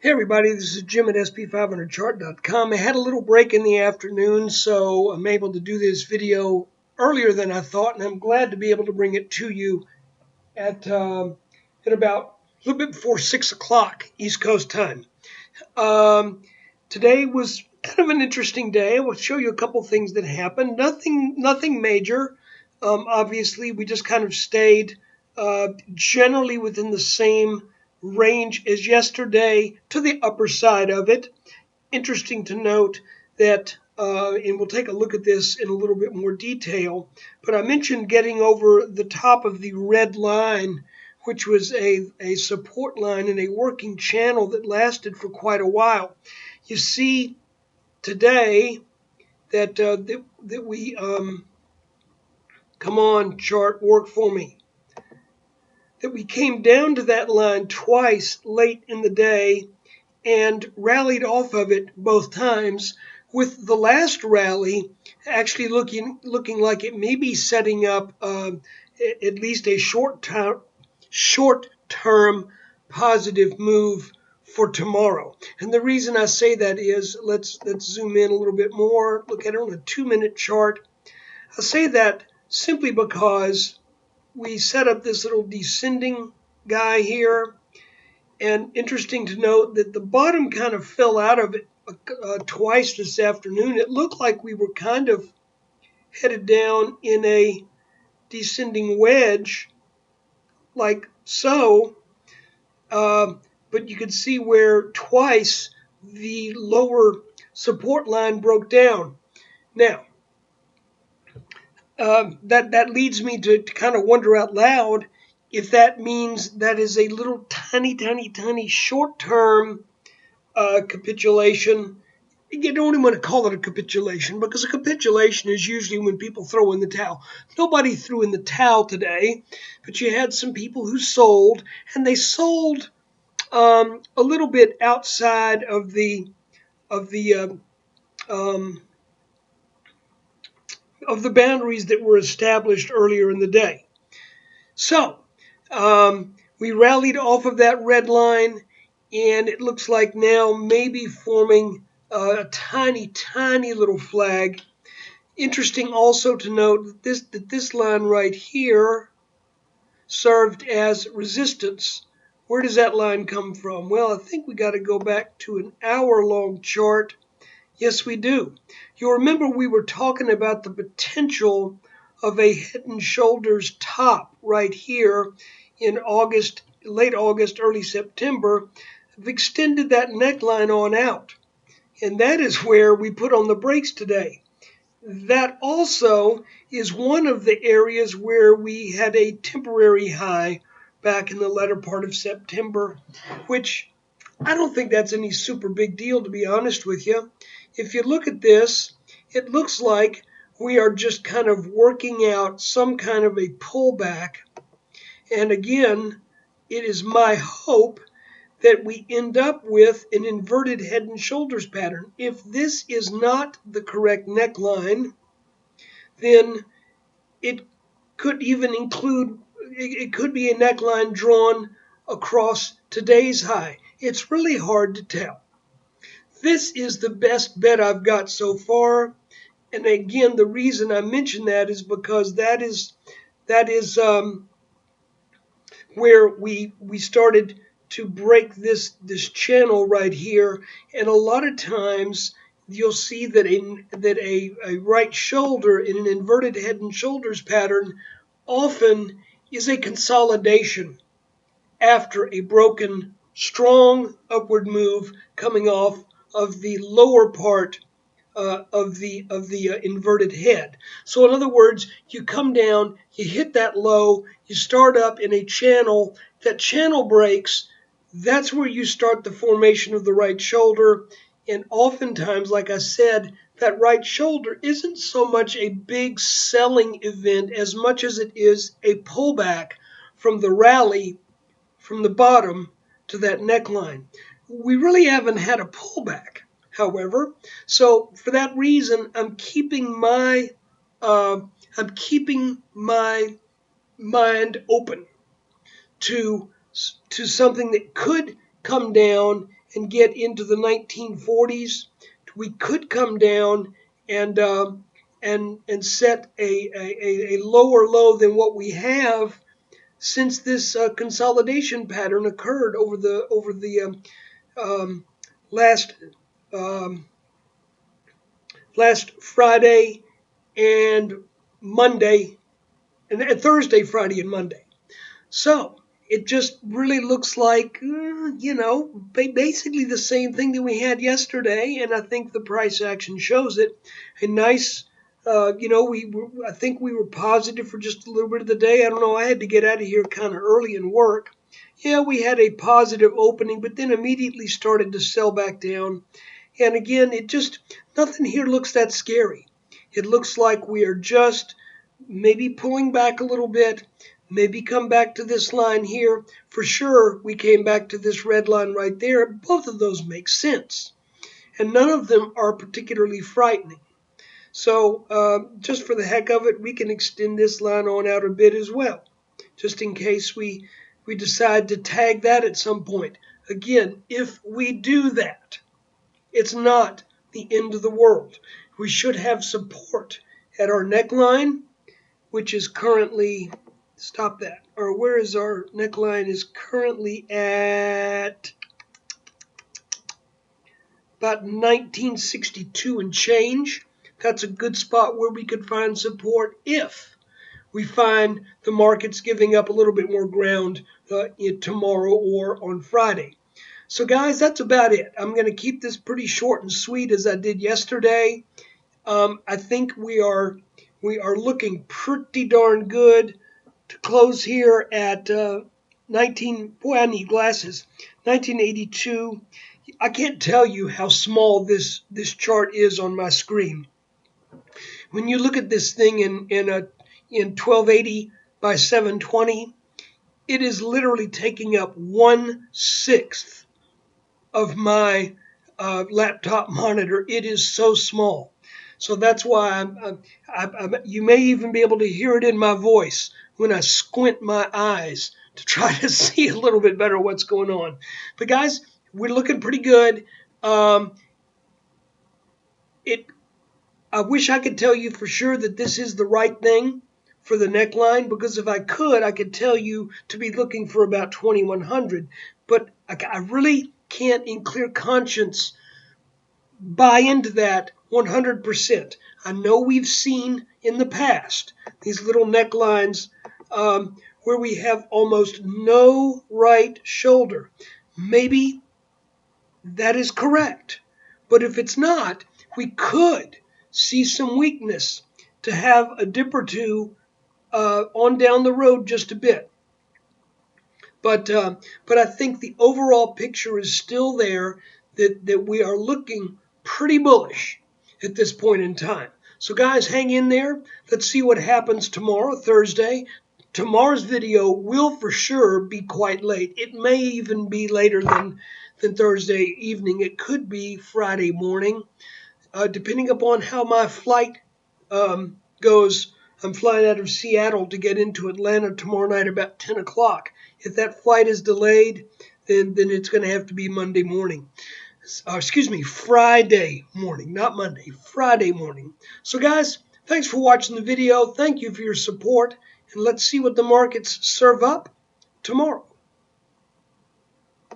Hey everybody, this is Jim at SP500chart.com. I had a little break in the afternoon, so I'm able to do this video earlier than I thought, and I'm glad to be able to bring it to you at about a little bit before 6 o'clock East Coast time. Today was kind of an interesting day. I will show you a couple things that happened. Nothing major. Obviously, we just kind of stayed generally within the same range as yesterday to the upper side of it. Interesting to note that, and we'll take a look at this in a little bit more detail, but I mentioned getting over the top of the red line, which was a support line in a working channel that lasted for quite a while. You see today that, that we, come on, chart, work for me, that we came down to that line twice late in the day and rallied off of it both times, with the last rally actually looking like it may be setting up at least a short-term positive move for tomorrow. And the reason I say that is, let's zoom in a little bit more, look at it on a 2-minute chart. I say that simply because we set up this little descending guy here. And interesting to note that the bottom kind of fell out of it twice this afternoon. It looked like we were kind of headed down in a descending wedge, like so. But you could see where twice the lower support line broke down. Now, that leads me to kind of wonder out loud if that means that is a little tiny short-term capitulation. You don't even want to call it a capitulation, because a capitulation is usually when people throw in the towel. Nobody threw in the towel today, but you had some people who sold, and they sold a little bit outside of the boundaries that were established earlier in the day. So we rallied off of that red line, and it looks like now maybe forming a tiny little flag. Interesting also to note that this line right here served as resistance. Where does that line come from? Well, I think we got to go back to an hour-long chart. Yes, we do. You'll remember we were talking about the potential of a head and shoulders top right here in August, late August, early September. We've extended that neckline on out, and that is where we put on the brakes today. That also is one of the areas where we had a temporary high back in the latter part of September, which I don't think that's any super big deal, to be honest with you. If you look at this, it looks like we are just kind of working out some kind of a pullback. And again, it is my hope that we end up with an inverted head and shoulders pattern. If this is not the correct neckline, then it could even include, it could be a neckline drawn across today's high. It's really hard to tell. This is the best bet I've got so far. And again, the reason I mention that is because that is where we started to break this channel right here. And a lot of times you'll see that a right shoulder in an inverted head and shoulders pattern often is a consolidation after a broken, strong upward move coming off of the lower part of the inverted head. So in other words, you come down, you hit that low, you start up in a channel. That channel breaks. That's where you start the formation of the right shoulder. And oftentimes, like I said, that right shoulder isn't so much a big selling event as much as it is a pullback from the rally from the bottom to that neckline. We really haven't had a pullback, however. So for that reason, I'm keeping my mind open to something that could come down and get into the 1940s, we could come down and set a lower low than what we have since this consolidation pattern occurred over the last um, last Friday and Monday, and Thursday, Friday, and Monday. So it just really looks like, basically the same thing that we had yesterday, and I think the price action shows it. A nice, I think we were positive for just a little bit of the day. I don't know. I had to get out of here kind of early and work. Yeah, we had a positive opening, but then immediately started to sell back down. And again, nothing here looks that scary. It looks like we are just maybe pulling back a little bit, maybe come back to this line here. For sure, we came back to this red line right there. Both of those make sense. And none of them are particularly frightening. So just for the heck of it, we can extend this line on out a bit as well, just in case we decide to tag that at some point. Again, if we do that, it's not the end of the world. We should have support at our neckline, which is currently, stop that, or where is our neckline, is currently at about 1962 and change. That's a good spot where we could find support if we find the market's giving up a little bit more ground tomorrow or on Friday. So guys, that's about it. I'm going to keep this pretty short and sweet as I did yesterday. I think we are looking pretty darn good to close here at boy, I need glasses, 1982. I can't tell you how small this chart is on my screen. When you look at this thing in 1280 by 720, it is literally taking up 1/6 of my laptop monitor. It is so small. So that's why you may even be able to hear it in my voice when I squint my eyes to try to see a little bit better what's going on. But guys, we're looking pretty good. I wish I could tell you for sure that this is the right thing for the neckline, because if I could tell you to be looking for about 2100. But I really can't in clear conscience buy into that 100%. I know we've seen in the past these little necklines where we have almost no right shoulder. Maybe that is correct. But if it's not, we could see some weakness to have a dip or two on down the road just a bit. But I think the overall picture is still there, that we are looking pretty bullish at this point in time. So guys, hang in there. Let's see what happens tomorrow, Thursday. Tomorrow's video will for sure be quite late. It may even be later than Thursday evening. It could be Friday morning, depending upon how my flight goes. I'm flying out of Seattle to get into Atlanta tomorrow night about 10 o'clock. If that flight is delayed, then it's going to have to be Monday morning. Friday morning, not Monday, Friday morning. So guys, thanks for watching the video. Thank you for your support. And let's see what the markets serve up tomorrow.